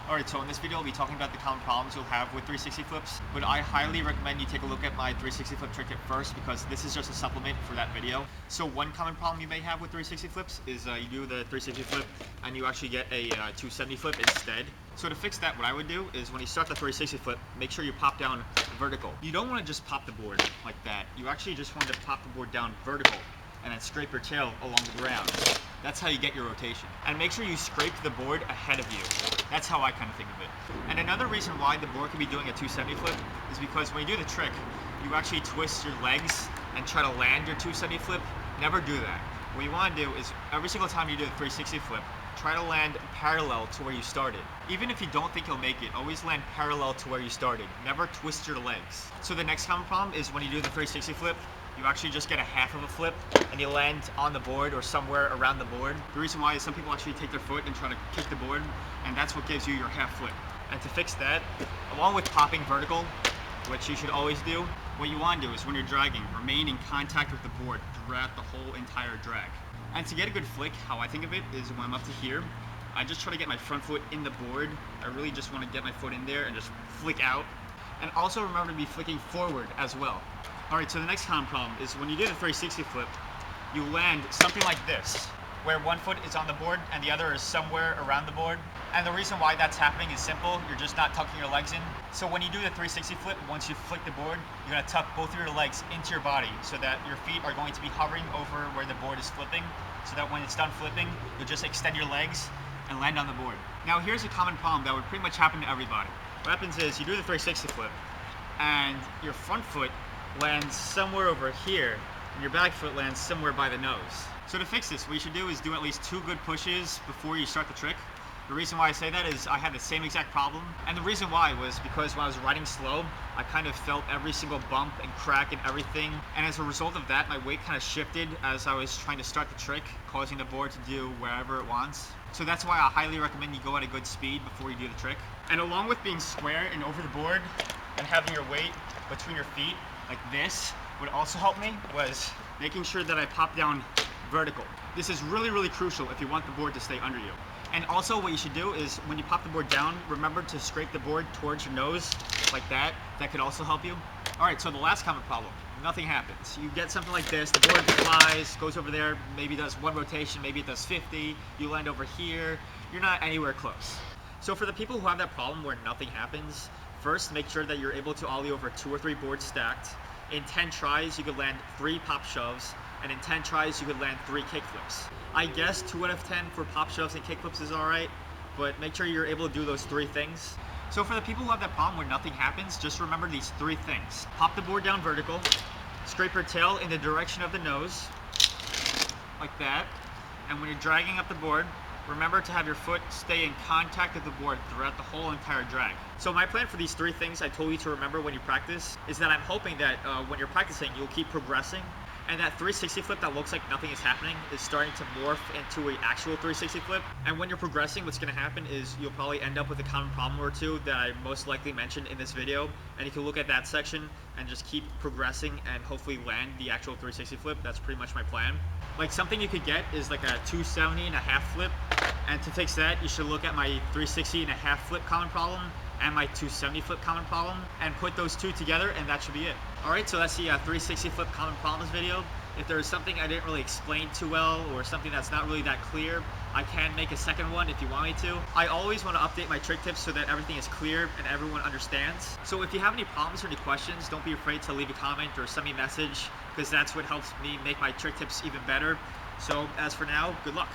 Alright, so in this video I'll be talking about the common problems you'll have with 360 flips, but I highly recommend you take a look at my 360 flip trick tip first because this is just a supplement for that video. So one common problem you may have with 360 flips is you do the 360 flip and you actually get a 270 flip instead. So to fix that, what I would do is when you start the 360 flip, make sure you pop down vertical. You don't want to just pop the board like that. You actually just want to pop the board down vertical and then scrape your tail along the ground. That's how you get your rotation. And make sure you scrape the board ahead of you. That's how I kind of think of it. And another reason why the board can be doing a 270 flip is because when you do the trick, you actually twist your legs and try to land your 270 flip. Never do that. What you want to do is every single time you do the 360 flip, try to land parallel to where you started. Even if you don't think you'll make it, always land parallel to where you started. Never twist your legs. So the next common problem is when you do the 360 flip, you actually just get a half of a flip and you land on the board or somewhere around the board. The reason why is some people actually take their foot and try to kick the board, and that's what gives you your half flip. And to fix that, along with popping vertical, which you should always do, what you want to do is when you're dragging, remain in contact with the board throughout the whole entire drag. And to get a good flick, how I think of it is when I'm up to here, I just try to get my front foot in the board. I really just want to get my foot in there and just flick out. And also remember to be flicking forward as well. Alright, so the next common problem is when you do the 360 flip, you land something like this, where one foot is on the board and the other is somewhere around the board. And the reason why that's happening is simple, you're just not tucking your legs in. So when you do the 360 flip, once you flick the board, you're going to tuck both of your legs into your body so that your feet are going to be hovering over where the board is flipping, so that when it's done flipping, you'll just extend your legs and land on the board. Now here's a common problem that would pretty much happen to everybody. What happens is you do the 360 flip and your front foot lands somewhere over here and your back foot lands somewhere by the nose. So to fix this, what you should do is do at least 2 good pushes before you start the trick. The reason why I say that is I had the same exact problem, and the reason why was because when I was riding slow, I kind of felt every single bump and crack and everything, and as a result of that, my weight kind of shifted as I was trying to start the trick, causing the board to do wherever it wants. So that's why I highly recommend you go at a good speed before you do the trick. And along with being square and over the board and having your weight between your feet like this, what also helped me was making sure that I pop down vertical. This is really, really crucial if you want the board to stay under you. And also what you should do is when you pop the board down, remember to scrape the board towards your nose like that. That could also help you. Alright, so the last common problem, nothing happens. You get something like this, the board flies, goes over there, maybe does 1 rotation, maybe it does 50, you land over here, you're not anywhere close. So for the people who have that problem where nothing happens, first make sure that you're able to ollie over 2 or 3 boards stacked. In 10 tries, you could land 3 pop shoves, and in 10 tries, you could land 3 kick flips. I guess 2 out of 10 for pop shoves and kick flips is alright, but make sure you're able to do those 3 things. So for the people who have that problem where nothing happens, just remember these 3 things. Pop the board down vertical, scrape your tail in the direction of the nose, like that, and when you're dragging up the board, remember to have your foot stay in contact with the board throughout the whole entire drag. So my plan for these 3 things I told you to remember when you practice is that I'm hoping that when you're practicing, you'll keep progressing, and that 360 flip that looks like nothing is happening is starting to morph into an actual 360 flip. And when you're progressing, what's going to happen is you'll probably end up with a common problem or 2 that I most likely mentioned in this video, and you can look at that section and just keep progressing and hopefully land the actual 360 flip. That's pretty much my plan. Like something you could get is like a 270 and a half flip, and to fix that, you should look at my 360 and a half flip common problem and my 270 flip common problem and put those 2 together, and that should be it. Alright, so that's the 360 flip common problems video. If there's something I didn't really explain too well or something that's not really that clear, I can make a second one if you want me to. I always want to update my trick tips so that everything is clear and everyone understands. So if you have any problems or any questions, don't be afraid to leave a comment or send me a message, because that's what helps me make my trick tips even better. So as for now, good luck.